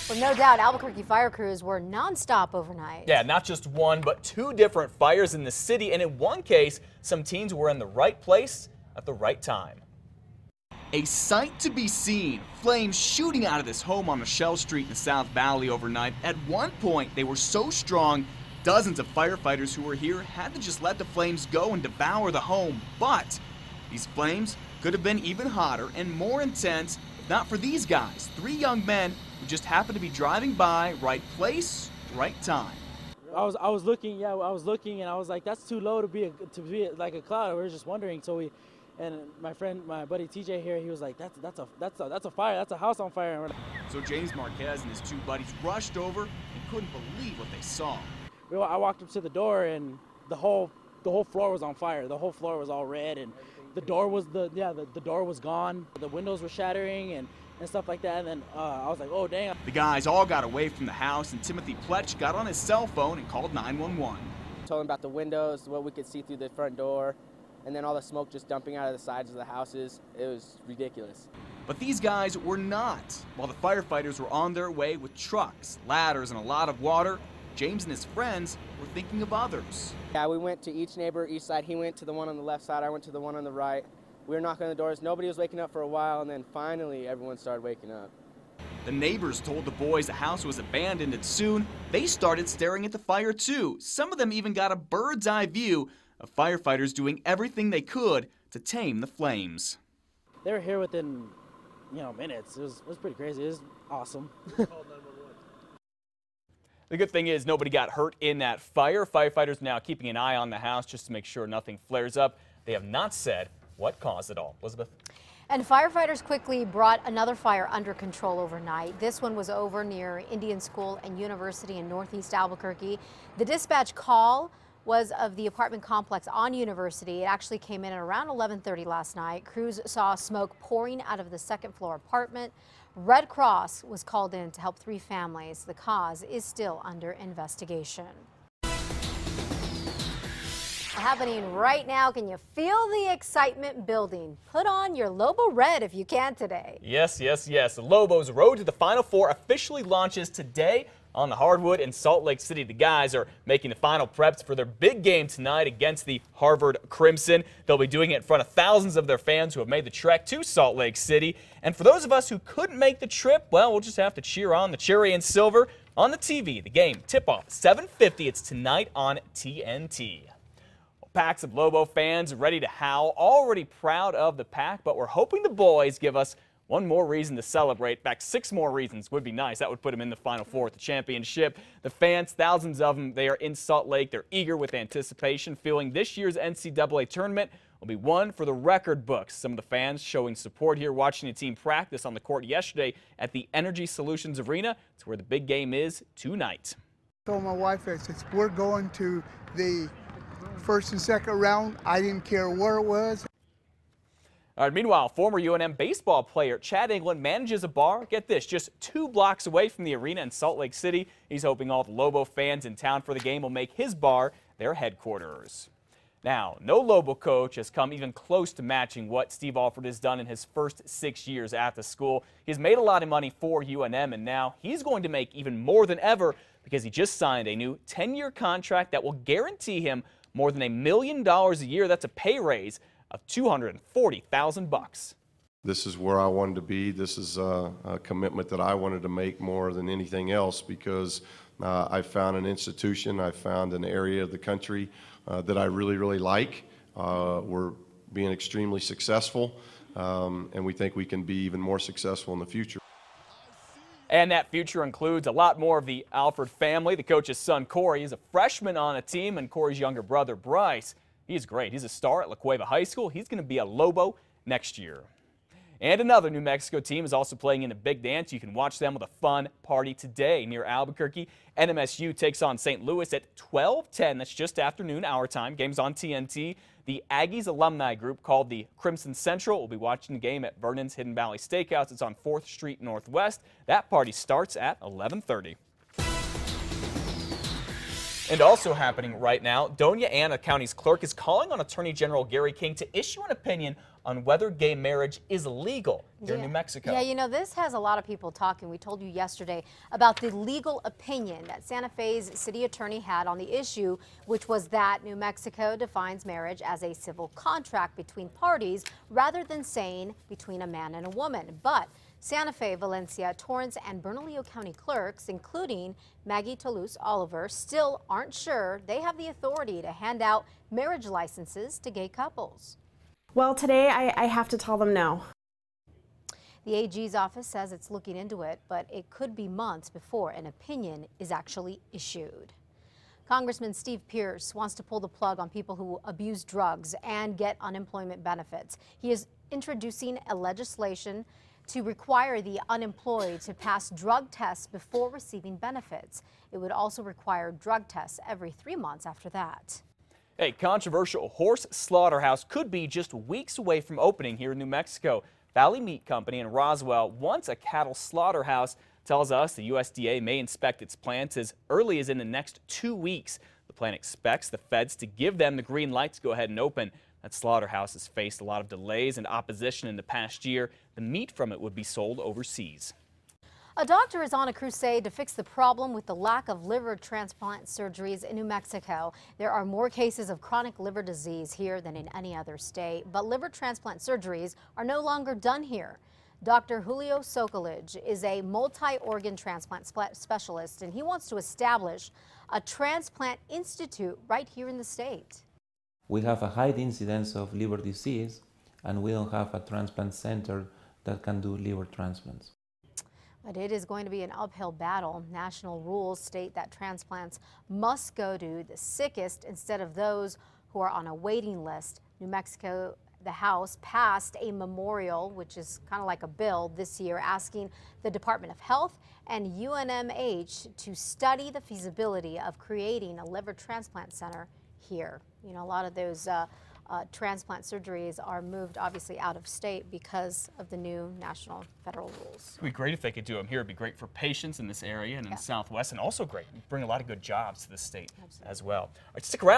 Well, no doubt, Albuquerque fire crews were nonstop overnight. Yeah, not just one, but two different fires in the city. And in one case, some teens were in the right place at the right time. A sight to be seen. Flames shooting out of this home on Michelle Street in the South Valley overnight. At one point, they were so strong, dozens of firefighters who were here had to just let the flames go and devour the home. But these flames could have been even hotter and more intense if not for these guys, three young men who just happened to be driving by, right place, right time. I was looking, and I was like, that's too low to be like a cloud. We were just wondering, and my friend, my buddy TJ here, he was like, that's a fire, that's a house on fire. So James Marquez and his two buddies rushed over and couldn't believe what they saw. I walked up to the door and the whole floor was on fire. The whole floor was all red, and the door was the door was gone. The windows were shattering and stuff like that. And then I was like, oh dang. The guys all got away from the house, and Timothy Pletch got on his cell phone and called 911. Told him about the windows, what we could see through the front door, and then all the smoke just dumping out of the sides of the houses. It was ridiculous. But these guys were not. While the firefighters were on their way with trucks, ladders, and a lot of water, James and his friends were thinking of others. Yeah, we went to each neighbor, each side. He went to the one on the left side, I went to the one on the right. We were knocking on the doors. Nobody was waking up for a while, and then finally everyone started waking up. The neighbors told the boys the house was abandoned, and soon they started staring at the fire too. Some of them even got a bird's eye view of firefighters doing everything they could to tame the flames. They were here within, minutes. It was pretty crazy. It was awesome. The good thing is nobody got hurt in that fire. Firefighters now keeping an eye on the house just to make sure nothing flares up. They have not said what caused it all. Elizabeth? And firefighters quickly brought another fire under control overnight. This one was over near Indian School and University in northeast Albuquerque. The dispatch call was of the apartment complex on University. It actually came in at around 11:30 last night. Crews saw smoke pouring out of the second floor apartment. Red Cross was called in to help three families. The cause is still under investigation. Happening right now. Can you feel the excitement building? Put on your Lobo Red if you can today. Yes, yes, yes. The Lobos' road to the Final Four officially launches today on the hardwood in Salt Lake City. The guys are making the final preps for their big game tonight against the Harvard Crimson. They'll be doing it in front of thousands of their fans who have made the trek to Salt Lake City. And for those of us who couldn't make the trip, well, we'll just have to cheer on the Cherry and Silver on the TV. The game tip-off 7:50. It's tonight on TNT. Packs of Lobo fans ready to howl, already proud of the pack, but we're hoping the boys give us one more reason to celebrate. In fact, 6 more reasons would be nice. That would put them in the Final Four at the championship. The fans, thousands of them, they are in Salt Lake. They're eager with anticipation, feeling this year's NCAA tournament will be one for the record books. Some of the fans showing support here, watching the team practice on the court yesterday at the Energy Solutions Arena. It's where the big game is tonight. I told my wife, I said, we're going to the first and second round. I didn't care where it was. All right, meanwhile, former UNM baseball player Chad England manages a bar, get this, just 2 blocks away from the arena in Salt Lake City. He's hoping all the Lobo fans in town for the game will make his bar their headquarters. Now, no Lobo coach has come even close to matching what Steve Alford has done in his first 6 years at the school. He's made a lot of money for UNM, and now he's going to make even more than ever because he just signed a new 10-year contract that will guarantee him more than $1 million a year. That's a pay raise of $240,000. This is where I wanted to be. This is a commitment that I wanted to make more than anything else because I found an institution, I found an area of the country that I really, really like. We're being extremely successful, and we think we can be even more successful in the future. And that future includes a lot more of the Alford family. The coach's son, Corey, is a freshman on a team, and Corey's younger brother, Bryce, he's great. He's a star at La Cueva High School. He's going to be a Lobo next year. And another New Mexico team is also playing in a big dance. You can watch them with a fun party today near Albuquerque. NMSU takes on St. Louis at 12:10. That's just afternoon, our time. Game's on TNT. The Aggies alumni group called the Crimson Central will be watching the game at Vernon's Hidden Valley Steakhouse. It's on 4th Street Northwest. That party starts at 11:30. And also happening right now, Doña Ana County's clerk is calling on Attorney General Gary King to issue an opinion on whether gay marriage is legal here in New Mexico. Yeah, you know, this has a lot of people talking. We told you yesterday about the legal opinion that Santa Fe's city attorney had on the issue, which was that New Mexico defines marriage as a civil contract between parties rather than saying between a man and a woman. But Santa Fe, Valencia, Torrance, and Bernalillo County clerks, including Maggie Toulouse Oliver, still aren't sure they have the authority to hand out marriage licenses to gay couples. Well, today I have to tell them no. The AG's office says it's looking into it, but it could be months before an opinion is actually issued. Congressman Steve Pierce wants to pull the plug on people who abuse drugs and get unemployment benefits. He is introducing a legislation to require the unemployed to pass drug tests before receiving benefits. It would also require drug tests every 3 months after that. A controversial horse slaughterhouse could be just weeks away from opening here in New Mexico. Valley Meat Company in Roswell, once a cattle slaughterhouse, tells us the USDA may inspect its plants as early as in the next 2 weeks. The plant expects the feds to give them the green light to go ahead and open. That slaughterhouse has faced a lot of delays and opposition in the past year. The meat from it would be sold overseas. A doctor is on a crusade to fix the problem with the lack of liver transplant surgeries in New Mexico. There are more cases of chronic liver disease here than in any other state, but liver transplant surgeries are no longer done here. Dr. Julio Sokolij is a multi-organ transplant specialist, and he wants to establish a transplant institute right here in the state. We have a high incidence of liver disease, and we don't have a transplant center that can do liver transplants. But it is going to be an uphill battle. National rules state that transplants must go to the sickest instead of those who are on a waiting list. New Mexico, the House passed a memorial, which is kind of like a bill this year, asking the Department of Health and UNMH to study the feasibility of creating a liver transplant center here. You know, a lot of those transplant surgeries are moved obviously out of state because of the new national federal rules. It would be great if they could do them here. It'd be great for patients in this area and in the Southwest, and also great. Bring a lot of good jobs to the state as well. All right, stick around.